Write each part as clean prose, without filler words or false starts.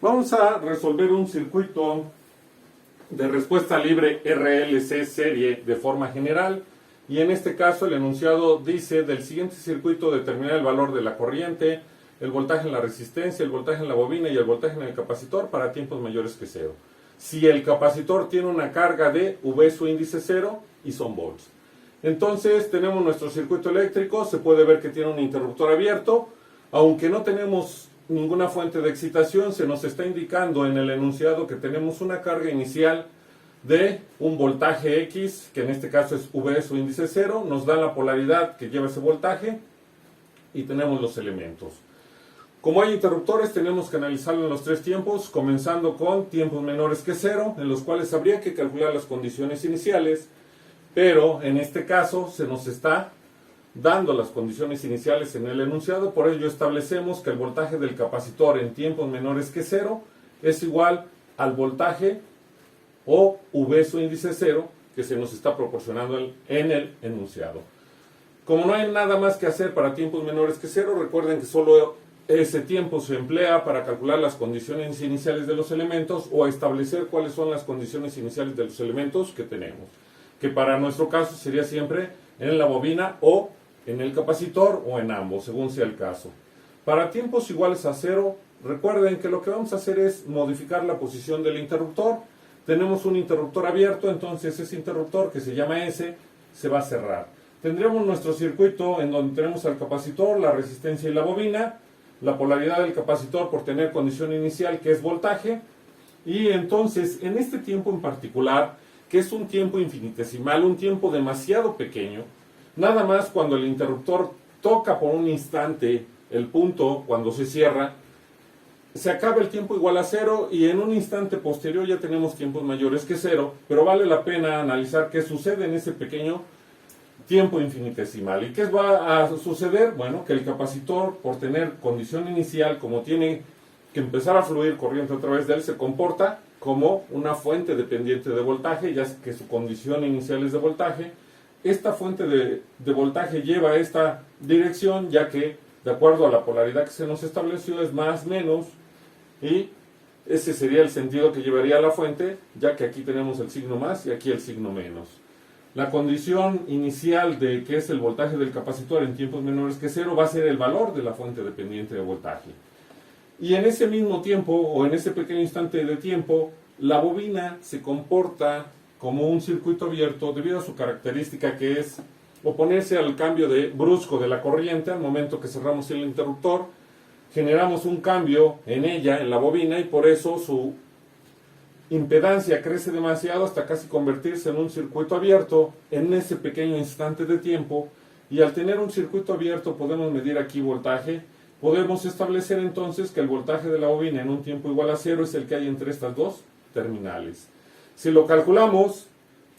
Vamos a resolver un circuito de respuesta libre RLC serie de forma general, y en este caso el enunciado dice: del siguiente circuito determinar el valor de la corriente, el voltaje en la resistencia, el voltaje en la bobina y el voltaje en el capacitor para tiempos mayores que 0. Si el capacitor tiene una carga de V su índice 0 y son volts. Entonces tenemos nuestro circuito eléctrico, se puede ver que tiene un interruptor abierto, aunque no tenemos ninguna fuente de excitación, se nos está indicando en el enunciado que tenemos una carga inicial de un voltaje X, que en este caso es V su índice 0, nos da la polaridad que lleva ese voltaje y tenemos los elementos. Como hay interruptores, tenemos que analizarlo en los tres tiempos, comenzando con tiempos menores que 0, en los cuales habría que calcular las condiciones iniciales, pero en este caso se nos está dando las condiciones iniciales en el enunciado. Por ello establecemos que el voltaje del capacitor en tiempos menores que 0 es igual al voltaje o V su índice 0 que se nos está proporcionando en el enunciado. Como no hay nada más que hacer para tiempos menores que 0, recuerden que solo ese tiempo se emplea para calcular las condiciones iniciales de los elementos o establecer cuáles son las condiciones iniciales de los elementos que tenemos, que para nuestro caso sería siempre en la bobina o en el capacitor o en ambos, según sea el caso. Para tiempos iguales a 0, recuerden que lo que vamos a hacer es modificar la posición del interruptor. Tenemos un interruptor abierto, entonces ese interruptor, que se llama S, se va a cerrar. Tendremos nuestro circuito en donde tenemos al capacitor, la resistencia y la bobina, la polaridad del capacitor por tener condición inicial que es voltaje, y entonces en este tiempo en particular, que es un tiempo infinitesimal, un tiempo demasiado pequeño, nada más cuando el interruptor toca por un instante el punto, cuando se cierra, se acaba el tiempo igual a 0 y en un instante posterior ya tenemos tiempos mayores que 0, pero vale la pena analizar qué sucede en ese pequeño tiempo infinitesimal. ¿Y qué va a suceder? Bueno, que el capacitor, por tener condición inicial, como tiene que empezar a fluir corriente a través de él, se comporta como una fuente dependiente de voltaje, ya que su condición inicial es de voltaje. Esta fuente de voltaje lleva esta dirección, ya que de acuerdo a la polaridad que se nos estableció es más menos, y ese sería el sentido que llevaría la fuente, ya que aquí tenemos el signo más y aquí el signo menos. La condición inicial de que es el voltaje del capacitor en tiempos menores que 0 va a ser el valor de la fuente dependiente de voltaje. Y en ese mismo tiempo, o en ese pequeño instante de tiempo, la bobina se comporta como un circuito abierto debido a su característica, que es oponerse al cambio brusco de la corriente. Al momento que cerramos el interruptor, generamos un cambio en ella, en la bobina, y por eso su impedancia crece demasiado hasta casi convertirse en un circuito abierto en ese pequeño instante de tiempo. Y al tener un circuito abierto podemos medir aquí voltaje. Podemos establecer entonces que el voltaje de la bobina en un tiempo igual a 0 es el que hay entre estas dos terminales. Si lo calculamos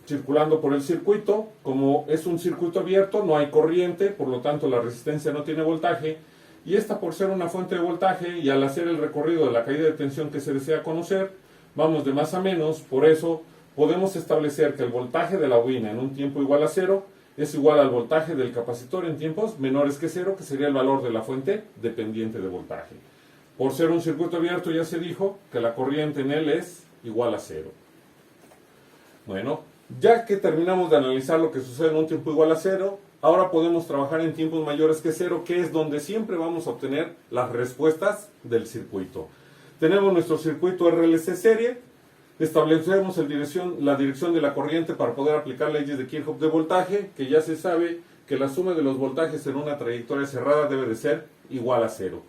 circulando por el circuito, como es un circuito abierto, no hay corriente, por lo tanto la resistencia no tiene voltaje, y esta, por ser una fuente de voltaje, y al hacer el recorrido de la caída de tensión que se desea conocer, vamos de más a menos. Por eso podemos establecer que el voltaje de la bobina en un tiempo igual a 0 es igual al voltaje del capacitor en tiempos menores que 0, que sería el valor de la fuente dependiente de voltaje. Por ser un circuito abierto, ya se dijo que la corriente en él es igual a 0. Bueno, ya que terminamos de analizar lo que sucede en un tiempo igual a 0, ahora podemos trabajar en tiempos mayores que 0, que es donde siempre vamos a obtener las respuestas del circuito. Tenemos nuestro circuito RLC serie, establecemos la dirección de la corriente para poder aplicar leyes de Kirchhoff de voltaje, que ya se sabe que la suma de los voltajes en una trayectoria cerrada debe de ser igual a 0.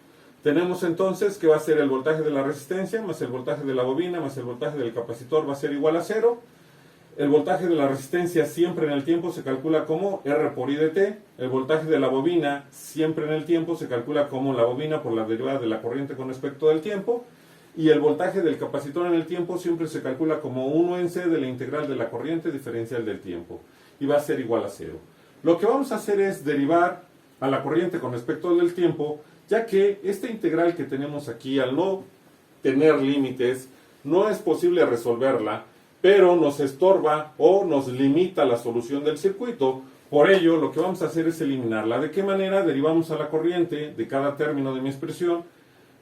Tenemos entonces que va a ser el voltaje de la resistencia más el voltaje de la bobina más el voltaje del capacitor va a ser igual a 0. El voltaje de la resistencia siempre en el tiempo se calcula como R por I de T. El voltaje de la bobina siempre en el tiempo se calcula como la bobina por la derivada de la corriente con respecto del tiempo. Y el voltaje del capacitor en el tiempo siempre se calcula como 1 en C de la integral de la corriente diferencial del tiempo. Y va a ser igual a 0. Lo que vamos a hacer es derivar a la corriente con respecto del tiempo, ya que esta integral que tenemos aquí, al no tener límites, no es posible resolverla, pero nos estorba o nos limita la solución del circuito. Por ello, lo que vamos a hacer es eliminarla. ¿De qué manera? Derivamos a la corriente de cada término de mi expresión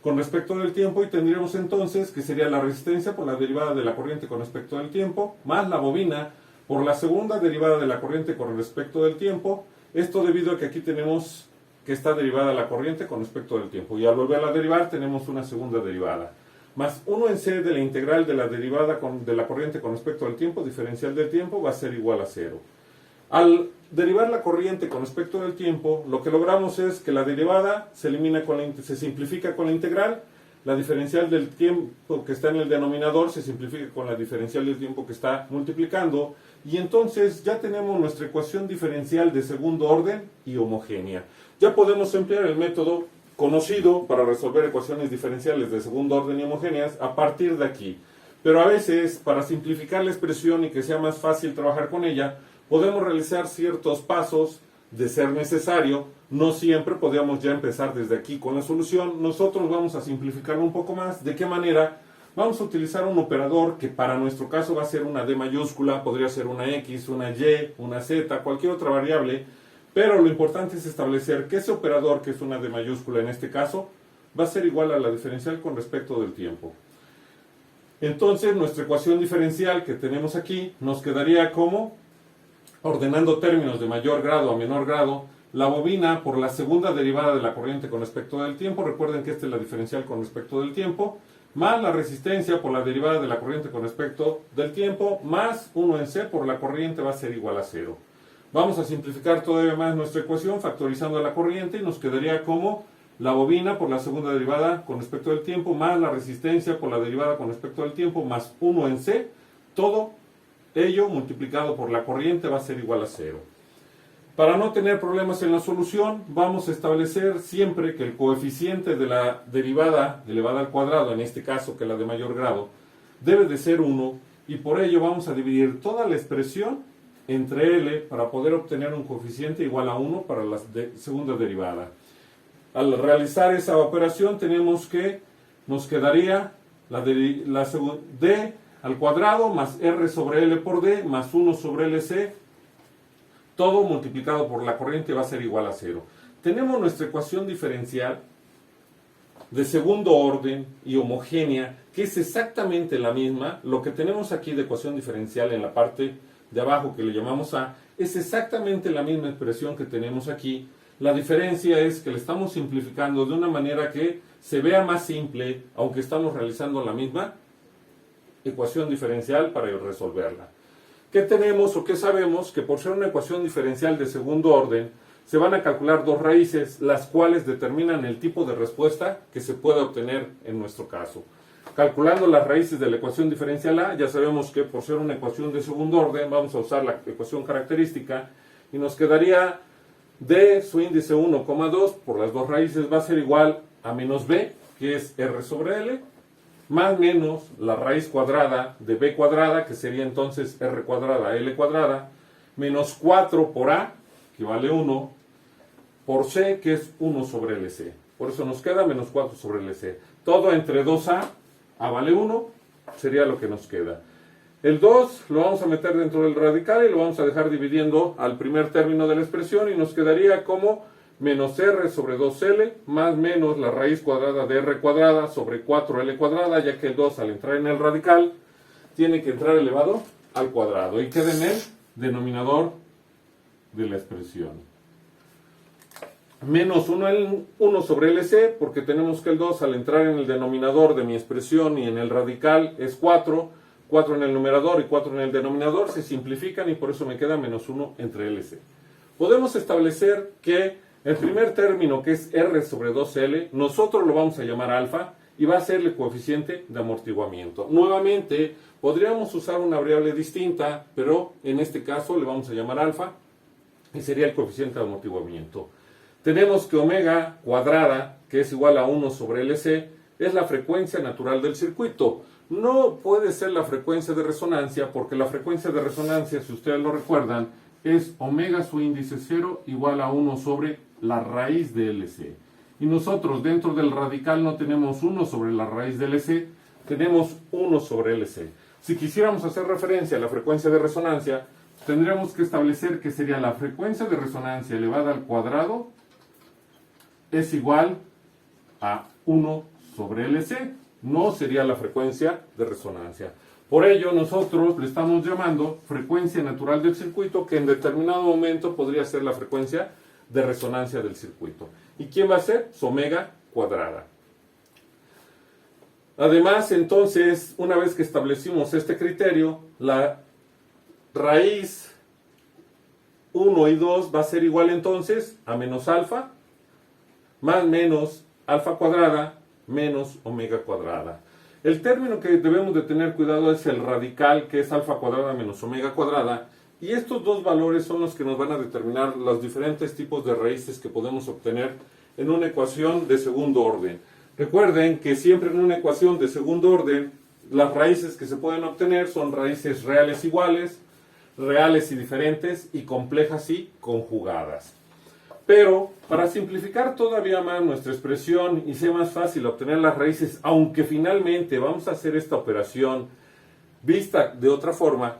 con respecto del tiempo, y tendríamos entonces que sería la resistencia por la derivada de la corriente con respecto del tiempo, más la bobina por la segunda derivada de la corriente con respecto del tiempo. Esto debido a que aquí tenemos que está derivada la corriente con respecto del tiempo, y al volverla a derivar tenemos una segunda derivada, más 1 en c de la integral de la derivada de la corriente con respecto al tiempo, diferencial del tiempo, va a ser igual a 0. Al derivar la corriente con respecto del tiempo, lo que logramos es que la derivada se simplifica con la integral, la diferencial del tiempo que está en el denominador se simplifica con la diferencial del tiempo que está multiplicando, y entonces ya tenemos nuestra ecuación diferencial de segundo orden y homogénea. Ya podemos emplear el método conocido para resolver ecuaciones diferenciales de segundo orden y homogéneas a partir de aquí. Pero a veces, para simplificar la expresión y que sea más fácil trabajar con ella, podemos realizar ciertos pasos de ser necesario. No siempre podríamos ya empezar desde aquí con la solución. Nosotros vamos a simplificarlo un poco más. ¿De qué manera? Vamos a utilizar un operador que para nuestro caso va a ser una D mayúscula, podría ser una X, una Y, una Z, cualquier otra variable. Pero lo importante es establecer que ese operador, que es una D mayúscula en este caso, va a ser igual a la diferencial con respecto del tiempo. Entonces, nuestra ecuación diferencial que tenemos aquí nos quedaría como, ordenando términos de mayor grado a menor grado, la bobina por la segunda derivada de la corriente con respecto del tiempo, recuerden que esta es la diferencial con respecto del tiempo, más la resistencia por la derivada de la corriente con respecto del tiempo, más 1 en c por la corriente va a ser igual a 0. Vamos a simplificar todavía más nuestra ecuación factorizando la corriente y nos quedaría como la bobina por la segunda derivada con respecto del tiempo más la resistencia por la derivada con respecto del tiempo más 1 en c, todo ello multiplicado por la corriente va a ser igual a 0. Para no tener problemas en la solución, vamos a establecer siempre que el coeficiente de la derivada elevada al cuadrado, en este caso que es la de mayor grado, debe de ser 1, y por ello vamos a dividir toda la expresión entre L para poder obtener un coeficiente igual a 1 para la segunda derivada. Al realizar esa operación tenemos que nos quedaría D al cuadrado más R sobre L por D más 1 sobre LC, todo multiplicado por la corriente va a ser igual a 0. Tenemos nuestra ecuación diferencial de segundo orden y homogénea, que es exactamente la misma. Lo que tenemos aquí de ecuación diferencial en la parte de abajo, que le llamamos A, es exactamente la misma expresión que tenemos aquí. La diferencia es que le estamos simplificando de una manera que se vea más simple, aunque estamos realizando la misma ecuación diferencial para resolverla. ¿Qué tenemos o qué sabemos? Que por ser una ecuación diferencial de segundo orden, se van a calcular dos raíces, las cuales determinan el tipo de respuesta que se puede obtener en nuestro caso. Calculando las raíces de la ecuación diferencial A, ya sabemos que por ser una ecuación de segundo orden, vamos a usar la ecuación característica, y nos quedaría D, su índice 1,2, por las dos raíces va a ser igual a menos B, que es R sobre L, más menos la raíz cuadrada de B cuadrada, que sería entonces R cuadrada, L cuadrada, menos 4 por A, que vale 1, por C, que es 1 sobre LC. Por eso nos queda menos 4 sobre LC. Todo entre 2A, A vale 1, sería lo que nos queda. El 2 lo vamos a meter dentro del radical y lo vamos a dejar dividiendo al primer término de la expresión, y nos quedaría como menos R sobre 2L más menos la raíz cuadrada de R cuadrada sobre 4L cuadrada, ya que el 2 al entrar en el radical tiene que entrar elevado al cuadrado y queda en el denominador de la expresión. Menos 1 sobre LC, porque tenemos que el 2 al entrar en el denominador de mi expresión y en el radical es 4, 4 en el numerador y 4 en el denominador, se simplifican y por eso me queda menos 1 entre LC. Podemos establecer que el primer término, que es R sobre 2L, nosotros lo vamos a llamar alfa y va a ser el coeficiente de amortiguamiento. Nuevamente, podríamos usar una variable distinta, pero en este caso le vamos a llamar alfa y sería el coeficiente de amortiguamiento. Tenemos que omega cuadrada, que es igual a 1 sobre LC, es la frecuencia natural del circuito. No puede ser la frecuencia de resonancia, porque la frecuencia de resonancia, si ustedes lo recuerdan, es omega su índice 0 igual a 1 sobre la raíz de LC. Y nosotros dentro del radical no tenemos 1 sobre la raíz de LC, tenemos 1 sobre LC. Si quisiéramos hacer referencia a la frecuencia de resonancia, tendríamos que establecer que sería la frecuencia de resonancia elevada al cuadrado es igual a 1 sobre LC. No sería la frecuencia de resonancia. Por ello, nosotros le estamos llamando frecuencia natural del circuito, que en determinado momento podría ser la frecuencia de resonancia del circuito. ¿Y quién va a ser? Su omega cuadrada. Además, entonces, una vez que establecimos este criterio, la raíz 1 y 2 va a ser igual entonces a menos alfa, más menos alfa cuadrada, menos omega cuadrada. El término que debemos de tener cuidado es el radical, que es alfa cuadrada menos omega cuadrada, y estos dos valores son los que nos van a determinar los diferentes tipos de raíces que podemos obtener en una ecuación de segundo orden. Recuerden que siempre en una ecuación de segundo orden, las raíces que se pueden obtener son raíces reales iguales, reales y diferentes, y complejas y conjugadas. Pero, para simplificar todavía más nuestra expresión y sea más fácil obtener las raíces, aunque finalmente vamos a hacer esta operación vista de otra forma,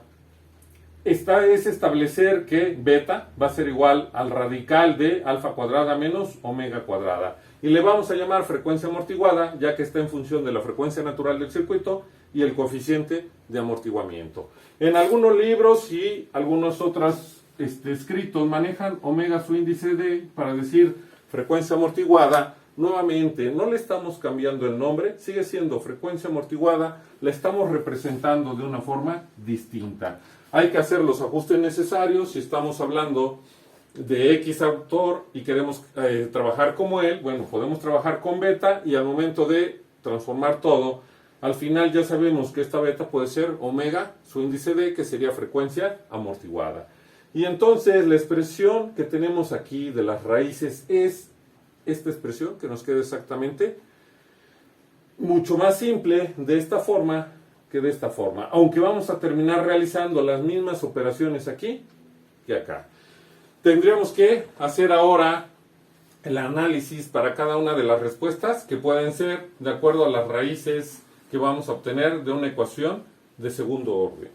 esta es establecer que beta va a ser igual al radical de alfa cuadrada menos omega cuadrada. Y le vamos a llamar frecuencia amortiguada, ya que está en función de la frecuencia natural del circuito y el coeficiente de amortiguamiento. En algunos libros y algunos otros escritos manejan omega su índice D para decir frecuencia amortiguada. Nuevamente, no le estamos cambiando el nombre, sigue siendo frecuencia amortiguada, la estamos representando de una forma distinta. Hay que hacer los ajustes necesarios. Si estamos hablando de X autor y queremos trabajar como él, bueno, podemos trabajar con beta, y al momento de transformar todo, al final ya sabemos que esta beta puede ser omega, su índice D, que sería frecuencia amortiguada. Y entonces la expresión que tenemos aquí de las raíces es esta expresión, que nos queda exactamente mucho más simple de esta forma que de esta forma, aunque vamos a terminar realizando las mismas operaciones aquí que acá. Tendríamos que hacer ahora el análisis para cada una de las respuestas, que pueden ser de acuerdo a las raíces que vamos a obtener de una ecuación de segundo orden.